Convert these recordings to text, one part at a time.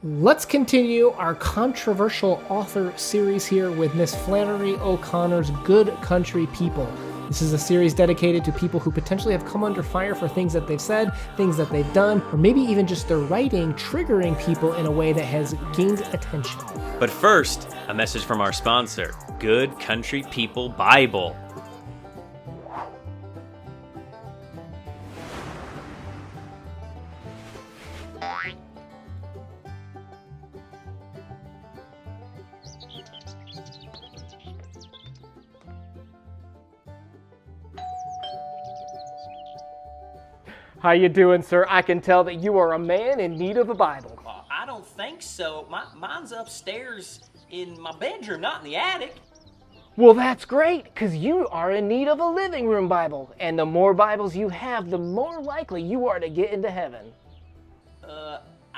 Let's continue our controversial author series here with Miss Flannery O'Connor's Good Country People. This is a series dedicated to people who potentially have come under fire for things that they've said, things that they've done, or maybe even just their writing triggering people in a way that has gained attention. But first, a message from our sponsor, Good Country People Bible. How you doing, sir? I can tell that you are a man in need of a Bible. I don't think so. Mine's upstairs in my bedroom, not in the attic. Well, that's great, because you are in need of a living room Bible. And the more Bibles you have, the more likely you are to get into heaven.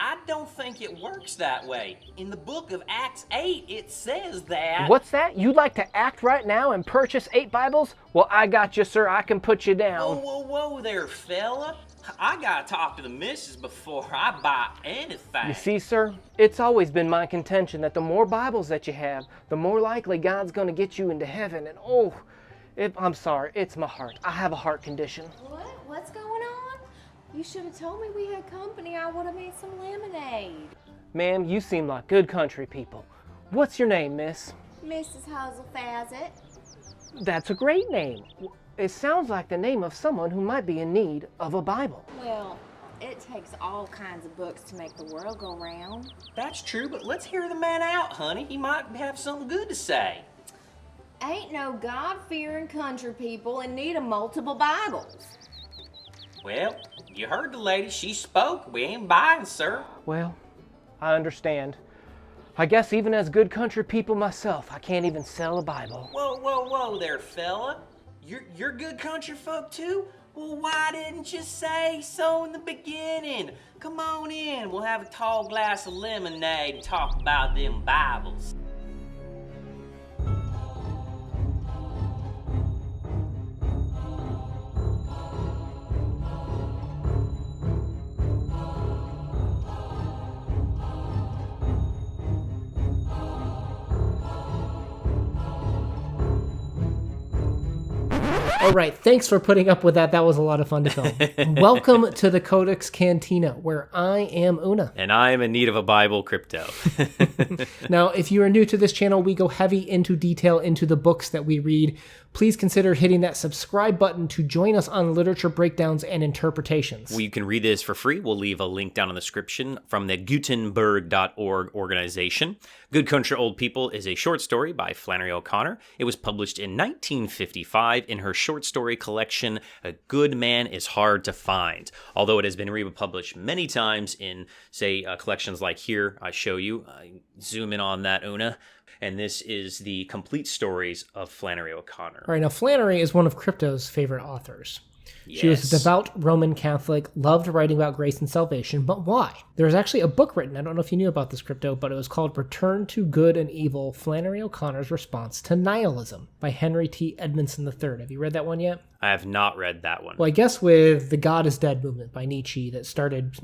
I don't think it works that way. In the book of Acts 8, it says that... What's that? You'd like to act right now and purchase 8 Bibles? Well, I got you, sir. I can put you down. Whoa there, fella. I gotta talk to the missus before I buy anything. You see, sir, it's always been my contention that the more Bibles that you have, the more likely God's going to get you into heaven. And I'm sorry, it's my heart. I have a heart condition. What? What's going on? You should have told me we had company. I would have made some lemonade. Ma'am, you seem like good country people. What's your name, miss? Mrs. Hazel Fazit. That's a great name. It sounds like the name of someone who might be in need of a Bible. Well, it takes all kinds of books to make the world go round. That's true, but let's hear the man out, honey. He might have something good to say. Ain't no God-fearing country people in need of multiple Bibles. Well, you heard the lady. She spoke. We ain't buying, sir. Well, I understand. I guess even as good country people myself, I can't even sell a Bible. Whoa there, fella. You're good country folk too? Well, why didn't you say so in the beginning? Come on in. We'll have a tall glass of lemonade and talk about them Bibles. All right, thanks for putting up with that. That was a lot of fun to film. Welcome to the CodeX Cantina, where I am Una. And I am in need of a Bible, Crypto. Now, if you are new to this channel, we go heavy into detail into the books that we read. Please consider hitting that subscribe button to join us on literature breakdowns and interpretations. You can read this for free. We'll leave a link down in the description from the Gutenberg.org organization. Good Country Old People is a short story by Flannery O'Connor. It was published in 1955 in her short story collection, A Good Man is Hard to Find. Although it has been republished many times in, say, collections like here, I show you. I zoom in on that, Una. And this is the complete stories of Flannery O'Connor. All right, now Flannery is one of Crypto's favorite authors. Yes. She was a devout Roman Catholic, loved writing about grace and salvation, but why? There's actually a book written, I don't know if you knew about this, Crypto, but it was called Return to Good and Evil, Flannery O'Connor's Response to Nihilism by Henry T. Edmondson III. Have you read that one yet? I have not read that one. Well, I guess with the God is Dead movement by Nietzsche that started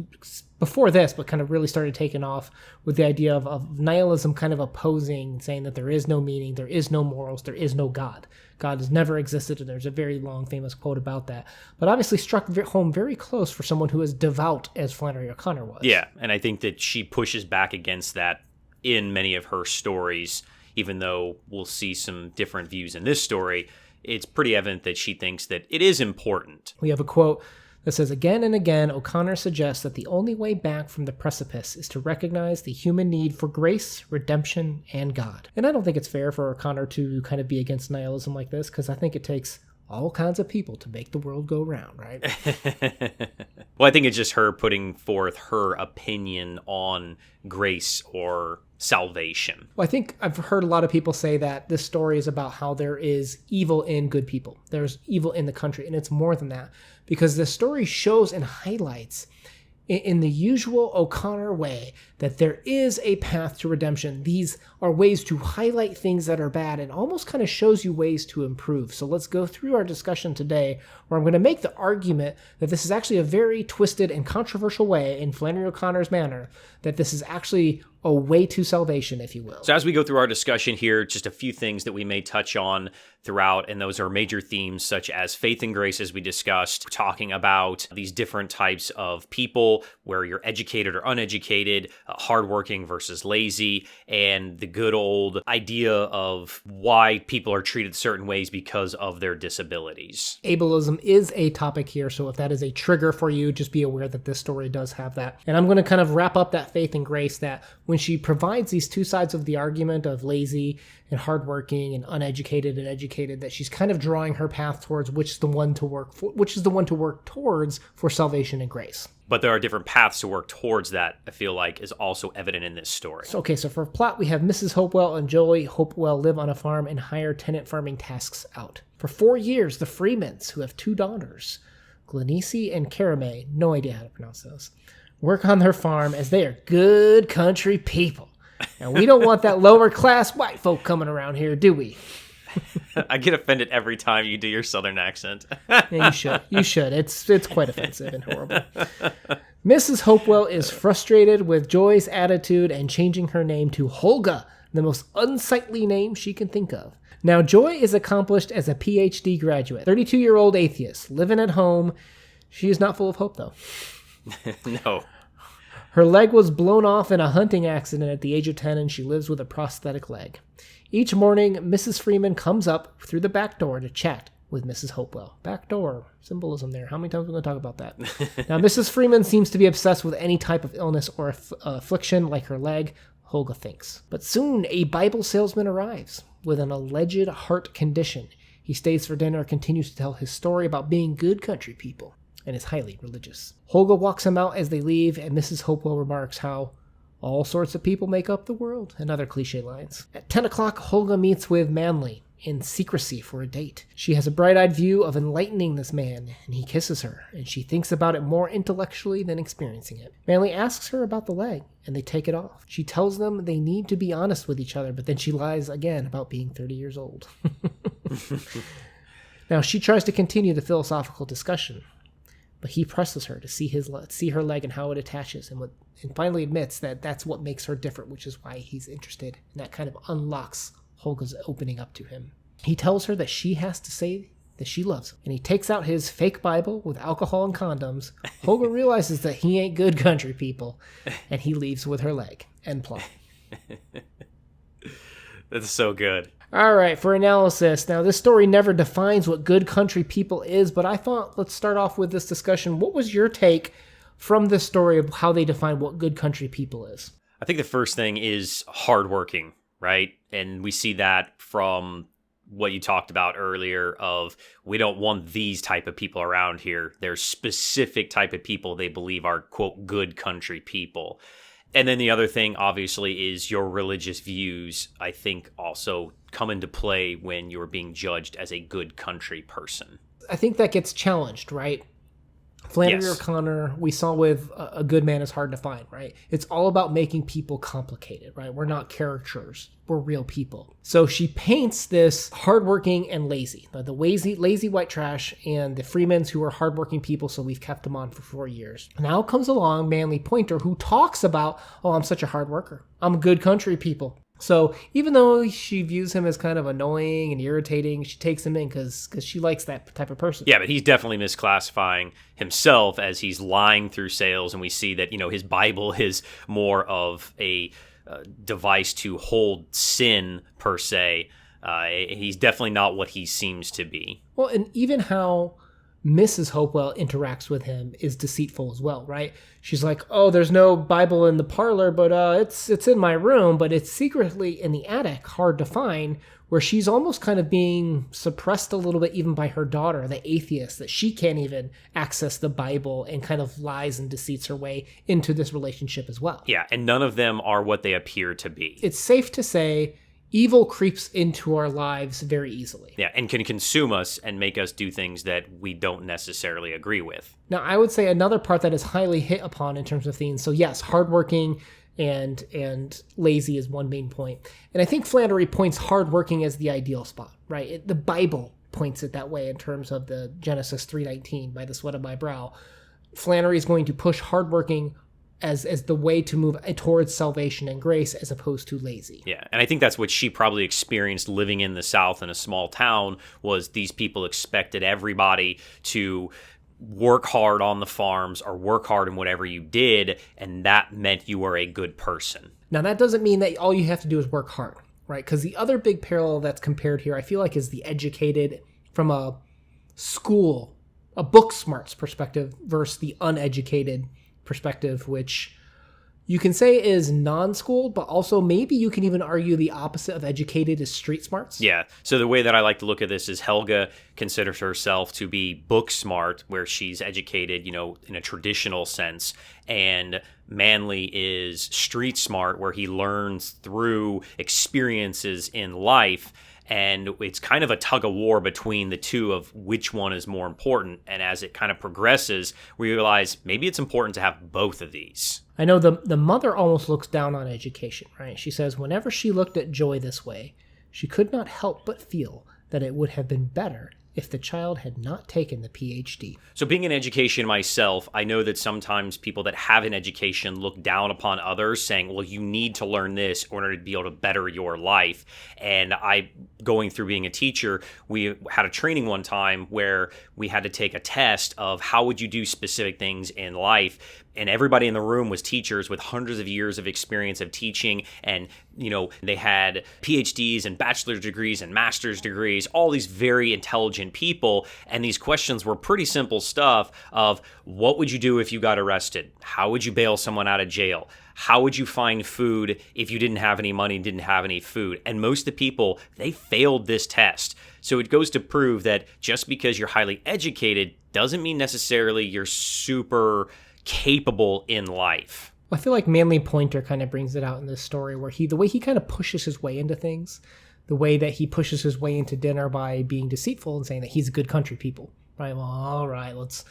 before this, but kind of really started taking off with the idea of nihilism kind of opposing, saying that there is no meaning, there is no morals, there is no God. God has never existed, and there's a very long, famous quote about that. But obviously struck home very close for someone who is devout as Flannery O'Connor was. Yeah, and I think that she pushes back against that in many of her stories, even though we'll see some different views in this story. It's pretty evident that she thinks that it is important. We have a quote that says, again and again, O'Connor suggests that the only way back from the precipice is to recognize the human need for grace, redemption, and God. And I don't think it's fair for O'Connor to kind of be against nihilism like this, because I think it takes all kinds of people to make the world go round, right? Well, I think it's just her putting forth her opinion on grace or salvation. Well, I think I've heard a lot of people say that this story is about how there is evil in good people. There's evil in the country, and it's more than that, because the story shows and highlights in the usual O'Connor way, that there is a path to redemption. These are ways to highlight things that are bad and almost kind of shows you ways to improve. So let's go through our discussion today, where I'm going to make the argument that this is actually a very twisted and controversial way, in Flannery O'Connor's manner, that this is actually a way to salvation, if you will. So as we go through our discussion here, just a few things that we may touch on throughout, and those are major themes such as faith and grace, as we discussed. We're talking about these different types of people, where you're educated or uneducated, hardworking versus lazy, and the good old idea of why people are treated certain ways because of their disabilities. Ableism is a topic here, so if that is a trigger for you, just be aware that this story does have that. And I'm going to kind of wrap up that faith and grace, that when she provides these two sides of the argument of lazy and hardworking and uneducated and educated, that she's kind of drawing her path towards which is the one to work towards for salvation and grace. But there are different paths to work towards that, I feel like, is also evident in this story. So for plot, we have Mrs. Hopewell and Joey Hopewell live on a farm and hire tenant farming tasks out. For 4 years, the Freemans, who have 2 daughters, Gleneece and Karamay, no idea how to pronounce those, work on their farm as they are good country people. And we don't want that lower class white folk coming around here, do we? I get offended every time you do your Southern accent. Yeah, you should. It's quite offensive and horrible. Mrs. Hopewell is frustrated with Joy's attitude and changing her name to Holga, the most unsightly name she can think of. Now, Joy is accomplished as a PhD graduate, 32-year-old atheist, living at home. She is not full of hope, though. No. Her leg was blown off in a hunting accident at the age of 10, and she lives with a prosthetic leg. Each morning, Mrs. Freeman comes up through the back door to chat with Mrs. Hopewell. Back door, symbolism there. How many times are we going to talk about that? Now, Mrs. Freeman seems to be obsessed with any type of illness or affliction like her leg, Holga thinks. But soon, a Bible salesman arrives with an alleged heart condition. He stays for dinner and continues to tell his story about being good country people, and is highly religious. Holga walks him out as they leave, and Mrs. Hopewell remarks how all sorts of people make up the world, and other cliche lines. At 10 o'clock, Holga meets with Manly in secrecy for a date. She has a bright-eyed view of enlightening this man, and he kisses her, and she thinks about it more intellectually than experiencing it. Manly asks her about the leg, and they take it off. She tells them they need to be honest with each other, but then she lies again about being 30 years old. Now, she tries to continue the philosophical discussion, but he presses her to see her leg and how it attaches, and finally admits that that's what makes her different, which is why he's interested, and that kind of unlocks Holga's opening up to him. He tells her that she has to say that she loves him, and he takes out his fake Bible with alcohol and condoms. Holga realizes that he ain't good country people, and he leaves with her leg. End plot. That's so good. All right, for analysis. Now, this story never defines what good country people is, but I thought let's start off with this discussion. What was your take from this story of how they define what good country people is? I think the first thing is hardworking, right? And we see that from what you talked about earlier of we don't want these type of people around here. There's specific type of people they believe are, quote, good country people. And then the other thing, obviously, is your religious views, I think, also come into play when you're being judged as a good country person. I think that gets challenged, right? Flannery O'Connor, we saw with A Good Man Is Hard to Find, right? It's all about making people complicated, right? We're not caricatures. We're real people. So she paints this hardworking and lazy. The lazy white trash and the Freemans who are hardworking people, so we've kept them on for 4 years. Now comes along Manly Pointer who talks about, oh, I'm such a hard worker. I'm a good country people. So even though she views him as kind of annoying and irritating, she takes him in because she likes that type of person. Yeah, but he's definitely misclassifying himself as he's lying through sales, and we see that, you know, his Bible is more of a device to hold sin, per se. He's definitely not what he seems to be. Well, and even how Mrs. Hopewell interacts with him is deceitful as well, right? She's like, oh, there's no Bible in the parlor, but it's in my room, but it's secretly in the attic, hard to find, where she's almost kind of being suppressed a little bit even by her daughter, the atheist, that she can't even access the Bible, and kind of lies and deceits her way into this relationship as well. Yeah, and none of them are what they appear to be. It's safe to say evil creeps into our lives very easily. Yeah, and can consume us and make us do things that we don't necessarily agree with. Now, I would say another part that is highly hit upon in terms of themes. So yes, hardworking and lazy is one main point. And I think Flannery points hardworking as the ideal spot, right? The Bible points it that way in terms of the Genesis 3:19, by the sweat of my brow. Flannery is going to push hardworking as the way to move towards salvation and grace as opposed to lazy. Yeah, and I think that's what she probably experienced living in the South in a small town, was these people expected everybody to work hard on the farms or work hard in whatever you did, and that meant you were a good person. Now, that doesn't mean that all you have to do is work hard, right? Because the other big parallel that's compared here, I feel like, is the educated from a school, a book smarts perspective versus the uneducated perspective, which you can say is non-schooled, but also maybe you can even argue the opposite of educated is street smarts. Yeah. So the way that I like to look at this is Helga considers herself to be book smart, where she's educated, in a traditional sense, and Manly is street smart, where he learns through experiences in life. And it's kind of a tug of war between the two of which one is more important. And as it kind of progresses, we realize maybe it's important to have both of these. I know the mother almost looks down on education, right? She says whenever she looked at Joy this way, she could not help but feel that it would have been better if the child had not taken the PhD. So being in education myself, I know that sometimes people that have an education look down upon others, saying, well, you need to learn this in order to be able to better your life. And going through being a teacher, we had a training one time where we had to take a test of how would you do specific things in life. And everybody in the room was teachers with hundreds of years of experience of teaching. And, they had PhDs and bachelor's degrees and master's degrees, all these very intelligent people. And these questions were pretty simple stuff of what would you do if you got arrested? How would you bail someone out of jail? How would you find food if you didn't have any money, didn't have any food? And most of the people, they failed this test. So it goes to prove that just because you're highly educated doesn't mean necessarily you're super capable in life. I feel like Manly Pointer kind of brings it out in this story, where the way he kind of pushes his way into things, the way that he pushes his way into dinner by being deceitful and saying that he's a good country people, right? Well, all right, let's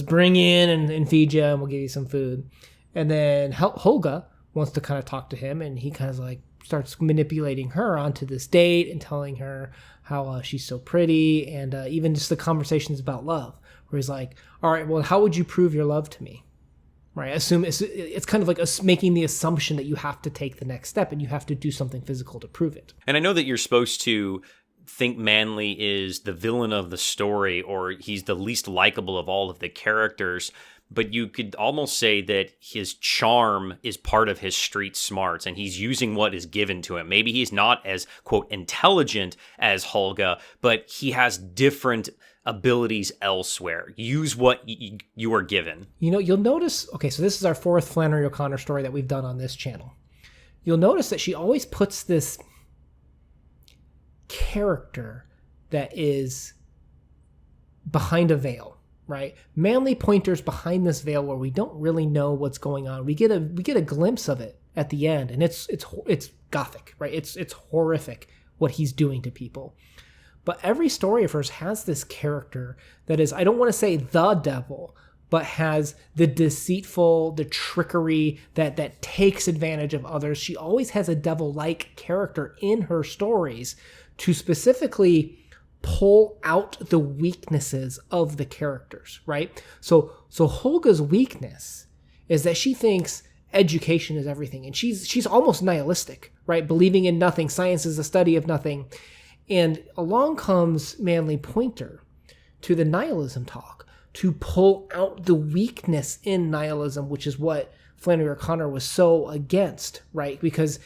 bring in and feed you, and we'll give you some food. And then Holga wants to kind of talk to him, and he kind of like starts manipulating her onto this date and telling her how she's so pretty, and even just the conversations about love, where he's like, all right, well, how would you prove your love to me? Right? Assume it's kind of like making the assumption that you have to take the next step and you have to do something physical to prove it. And I know that you're supposed to think Manly is the villain of the story, or he's the least likable of all of the characters, but you could almost say that his charm is part of his street smarts, and he's using what is given to him. Maybe he's not as, quote, intelligent as Holga, but he has different abilities elsewhere. Use what you are given. You'll notice, okay, so this is our fourth Flannery O'Connor story that we've done on this channel. You'll notice that she always puts this character that is behind a veil, right? Manly Pointer's behind this veil where we don't really know what's going on. We get a glimpse of it at the end, and it's gothic, right? It's horrific what he's doing to people. But every story of hers has this character that is, I don't want to say the devil, but has the deceitful, the trickery that takes advantage of others. She always has a devil-like character in her stories to specifically pull out the weaknesses of the characters, right? So Holga's weakness is that she thinks education is everything, and she's almost nihilistic, right? Believing in nothing, science is the study of nothing. And along comes Manly Pointer to the nihilism talk to pull out the weakness in nihilism, which is what Flannery O'Connor was so against, right? Because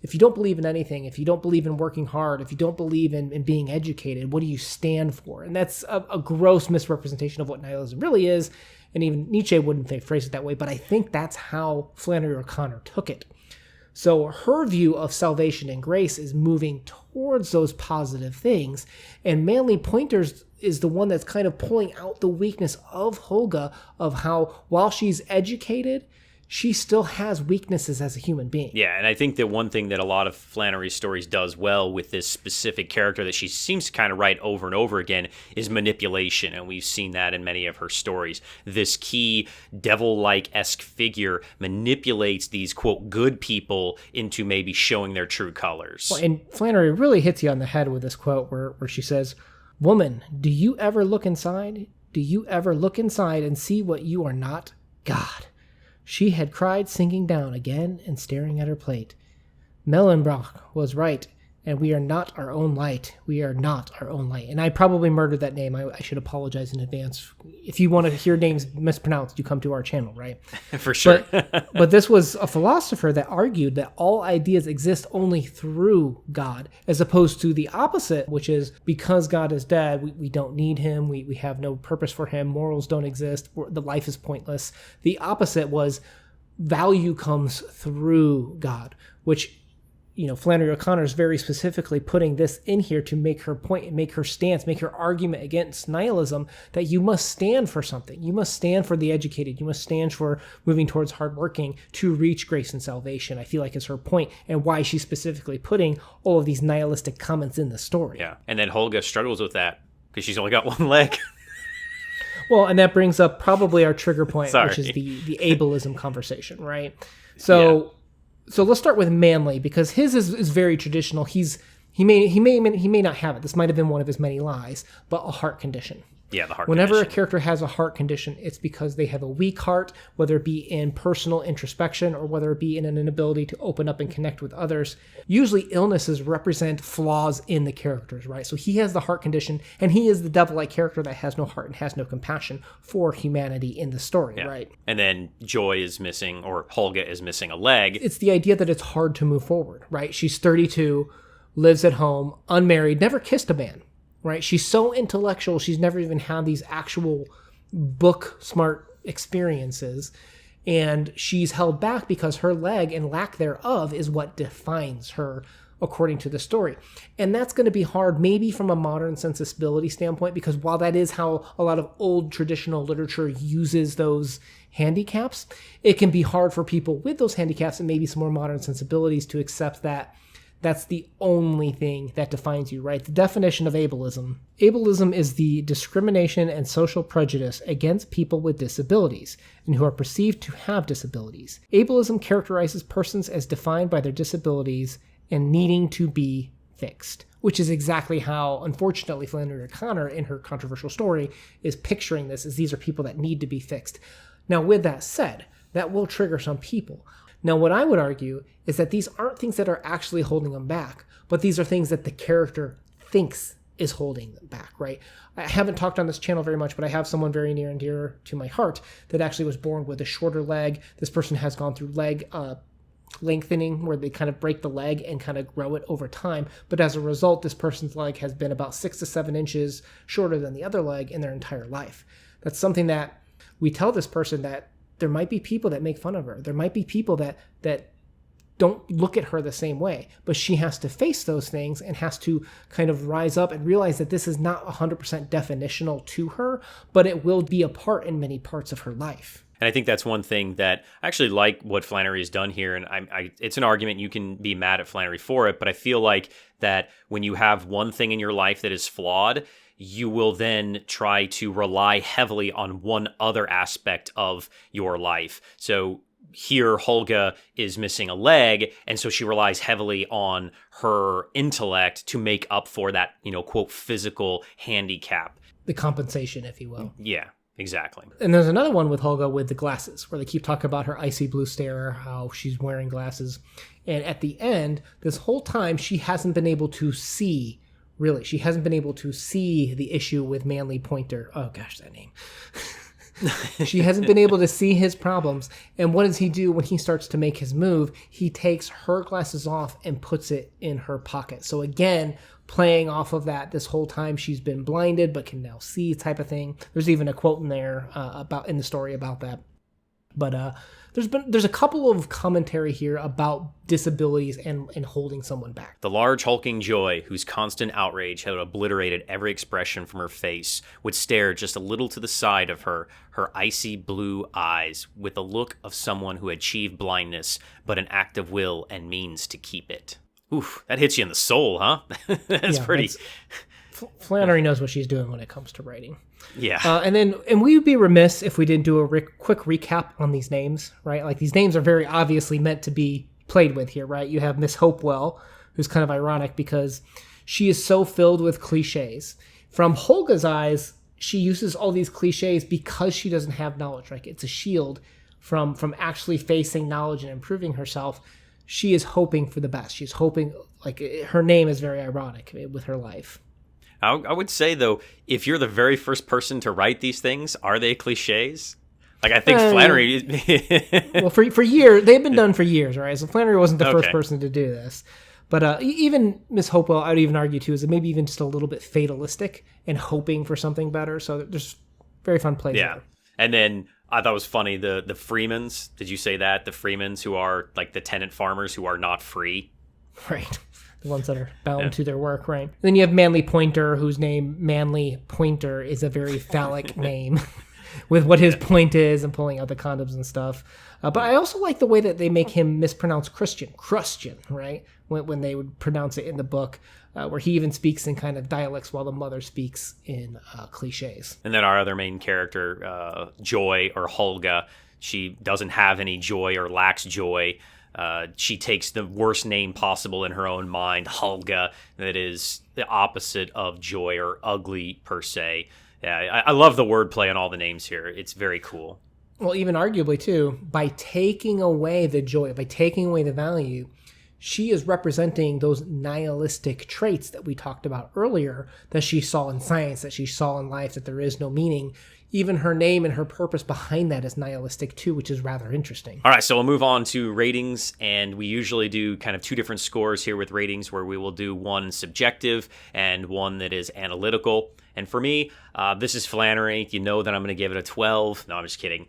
if you don't believe in anything, if you don't believe in working hard, if you don't believe in being educated, what do you stand for? And that's a gross misrepresentation of what nihilism really is. And even Nietzsche wouldn't phrase it that way, but I think that's how Flannery O'Connor took it. So her view of salvation and grace is moving towards those positive things. And Manly Pointers is the one that's kind of pulling out the weakness of Holga, of how while she's educated, she still has weaknesses as a human being. Yeah, and I think that one thing that a lot of Flannery's stories does well with this specific character that she seems to kind of write over and over again is manipulation, and we've seen that in many of her stories. This key devil-like-esque figure manipulates these, quote, good people into maybe showing their true colors. Well, and Flannery really hits you on the head with this quote where she says, "Woman, do you ever look inside? Do you ever look inside and see what you are not? God." She had cried, sinking down again and staring at her plate. Mellenbach was right, and we are not our own light. We are not our own light. And I probably murdered that name. I should apologize in advance. If you want to hear names mispronounced, you come to our channel, right? For sure. But this was a philosopher that argued that all ideas exist only through God, as opposed to the opposite, which is because God is dead, we don't need him, we have no purpose for him, morals don't exist, the life is pointless. The opposite was value comes through God, which Flannery O'Connor is very specifically putting this in here to make her point and make her stance, make her argument against nihilism, that you must stand for something. You must stand for the educated. You must stand for moving towards hardworking to reach grace and salvation, I feel like is her point, and why she's specifically putting all of these nihilistic comments in the story. Yeah, and then Holga struggles with that because she's only got one leg. Well, and that brings up probably our trigger point, Sorry. which is the ableism conversation, right? So let's start with Manly, because his is very traditional. He may not have it. This might have been one of his many lies, but a heart condition. Yeah, the heart Whenever condition. a character has a heart condition, it's because they have a weak heart, whether it be in personal introspection or whether it be in an inability to open up and connect with others. Usually illnesses represent flaws in the characters, right? So he has the heart condition, and he is the devil-like character that has no heart and has no compassion for humanity in the story, right? And then Joy is missing, or Holga is missing a leg. It's the idea that it's hard to move forward, right? She's 32, lives at home, unmarried, never kissed a man. Right? She's so intellectual, she's never even had these actual book smart experiences. And she's held back because her leg and lack thereof is what defines her, according to the story. And that's going to be hard, maybe from a modern sensibility standpoint, because while that is how a lot of old traditional literature uses those handicaps, it can be hard for people with those handicaps and maybe some more modern sensibilities to accept that that's the only thing that defines you, right? The definition of ableism. Ableism is the discrimination and social prejudice against people with disabilities and who are perceived to have disabilities. Ableism characterizes persons as defined by their disabilities and needing to be fixed, which is exactly how, unfortunately, Flannery O'Connor, in her controversial story, is picturing this, as these are people that need to be fixed. Now, with that said, that will trigger some people. Now, what I would argue is that these aren't things that are actually holding them back, but these are things that the character thinks is holding them back, right? I haven't talked on this channel very much, but I have someone very near and dear to my heart that actually was born with a shorter leg. This person has gone through leg lengthening, where they kind of break the leg and kind of grow it over time. But as a result, this person's leg has been about 6 to 7 inches shorter than the other leg in their entire life. That's something that we tell this person, that there might be people that make fun of her. There might be people that don't look at her the same way, but she has to face those things and has to kind of rise up and realize that this is not 100% definitional to her, but it will be a part in many parts of her life. And I think that's one thing that I actually like what Flannery has done here. And it's an argument, you can be mad at Flannery for it, but I feel like that when you have one thing in your life that is flawed, you will then try to rely heavily on one other aspect of your life. So here, Holga is missing a leg, and so she relies heavily on her intellect to make up for that, quote, physical handicap. The compensation, if you will. Yeah, exactly. And there's another one with Holga with the glasses, where they keep talking about her icy blue stare, how she's wearing glasses. And at the end, this whole time, she hasn't been able to see. Really, she hasn't been able to see the issue with Manly Pointer. Oh gosh, that name. She hasn't been able to see his problems. And what does he do when he starts to make his move? He takes her glasses off and puts it in her pocket. So again, playing off of that, this whole time she's been blinded but can now see, type of thing. There's even a quote in there in the story about that. But there's a couple of commentary here about disabilities and holding someone back. The large hulking Joy, whose constant outrage had obliterated every expression from her face, would stare just a little to the side of her icy blue eyes, with the look of someone who had achieved blindness, but an act of will and means to keep it. Oof, that hits you in the soul, huh? That's pretty... Flannery knows what she's doing when it comes to writing. Yeah. And we would be remiss if we didn't do a quick recap on these names, right? Like, these names are very obviously meant to be played with here, right? You have Miss Hopewell, who's kind of ironic because she is so filled with cliches. From Holga's eyes, she uses all these cliches because she doesn't have knowledge, right? It's a shield from actually facing knowledge and improving herself. She is hoping for the best. She's hoping, like, her name is very ironic with her life. I would say, though, if you're the very first person to write these things, are they cliches? Like, I think Flannery... Well, for years, they've been done for years, right? So Flannery wasn't the first person to do this. But even Miss Hopewell, I would even argue, too, is maybe even just a little bit fatalistic and hoping for something better. So there's very fun plays there. And then I thought it was funny, the Freemans, did you say that? The Freemans, who are like the tenant farmers who are not free. Right. The ones that are bound to their work, right? And then you have Manly Pointer, whose name, Manly Pointer, is a very phallic name with what his point is and pulling out the condoms and stuff. But I also like the way that they make him mispronounce Christian, right? When they would pronounce it in the book, where he even speaks in kind of dialects while the mother speaks in cliches. And then our other main character, Joy, or Holga, she doesn't have any joy or lacks joy. She takes the worst name possible in her own mind, Holga, that is the opposite of joy or ugly per se. Yeah, I love the wordplay on all the names here. It's very cool. Well, even arguably, too, by taking away the joy, by taking away the value, she is representing those nihilistic traits that we talked about earlier, that she saw in science, that she saw in life, that there is no meaning. Even her name and her purpose behind that is nihilistic too, which is rather interesting. All right, so we'll move on to ratings, and we usually do kind of two different scores here with ratings, where we will do one subjective and one that is analytical. And for me, this is Flannery. You know that I'm going to give it a 12. No, I'm just kidding.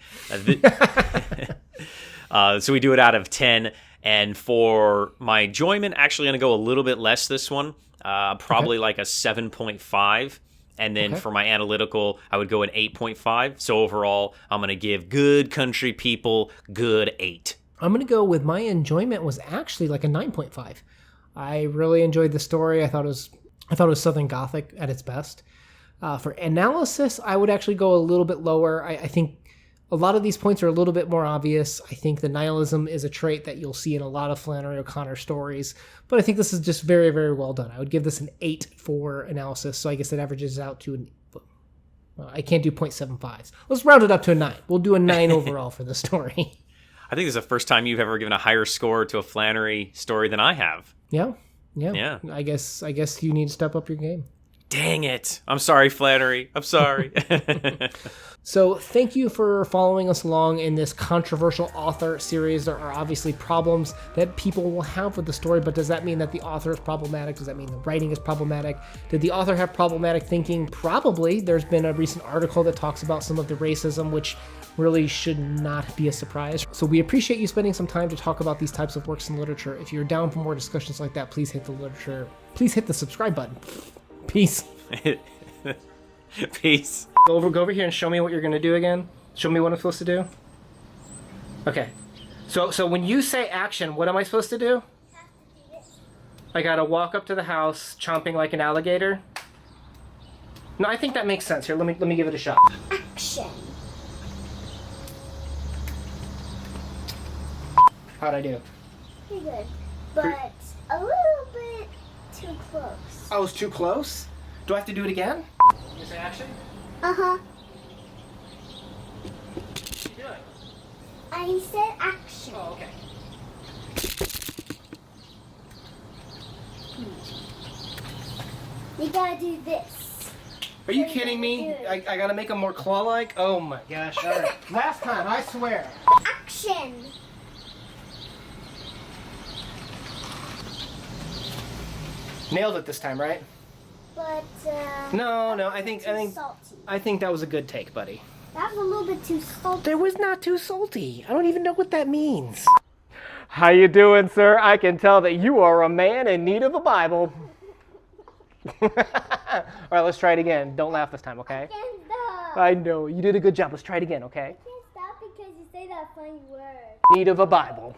So we do it out of 10. And for my enjoyment, actually going to go a little bit less this one, probably like a 7.5. And then for my analytical, I would go an 8.5. So overall, I'm going to give Good Country People good 8. I'm going to go with my enjoyment was actually like a 9.5. I really enjoyed the story. I thought it was Southern Gothic at its best. For analysis, I would actually go a little bit lower. I think a lot of these points are a little bit more obvious. I think the nihilism is a trait that you'll see in a lot of Flannery O'Connor stories, but I think this is just very, very well done. I would give this an 8 for analysis, so I guess it averages out to I can't do 0.75s. Let's round it up to a 9. We'll do a 9 overall for the story. I think this is the first time you've ever given a higher score to a Flannery story than I have. Yeah. Yeah. I guess you need to step up your game. Dang it. I'm sorry, Flannery. I'm sorry. So thank you for following us along in this controversial author series. There are obviously problems that people will have with the story, but does that mean that the author is problematic? Does that mean the writing is problematic? Did the author have problematic thinking? Probably. There's been a recent article that talks about some of the racism, which really should not be a surprise. So we appreciate you spending some time to talk about these types of works in literature. If you're down for more discussions like that, please hit the subscribe button. Peace. Peace. Go over here and show me what you're going to do again. Show me what I'm supposed to do. Okay. So when you say action, what am I supposed to do? I got to walk up to the house chomping like an alligator. No, I think that makes sense. Here, let me give it a shot. Action. How'd I do? Pretty good, but a little bit too close. I was too close? Do I have to do it again? You say action? Uh-huh. What are you doing? I said action. Oh, okay. You gotta do this. Are you kidding me? I gotta make them more claw-like? Oh my gosh. All right. Last time, I swear. Action. Nailed it this time, right? But No, I think salty. I think that was a good take, buddy. That was a little bit too salty. There was not too salty. I don't even know what that means. How you doing, sir? I can tell that you are a man in need of a Bible. All right, let's try it again. Don't laugh this time, okay? I can't stop. I know. You did a good job. Let's try it again, okay? I can't stop because you say that funny word. Need of a Bible.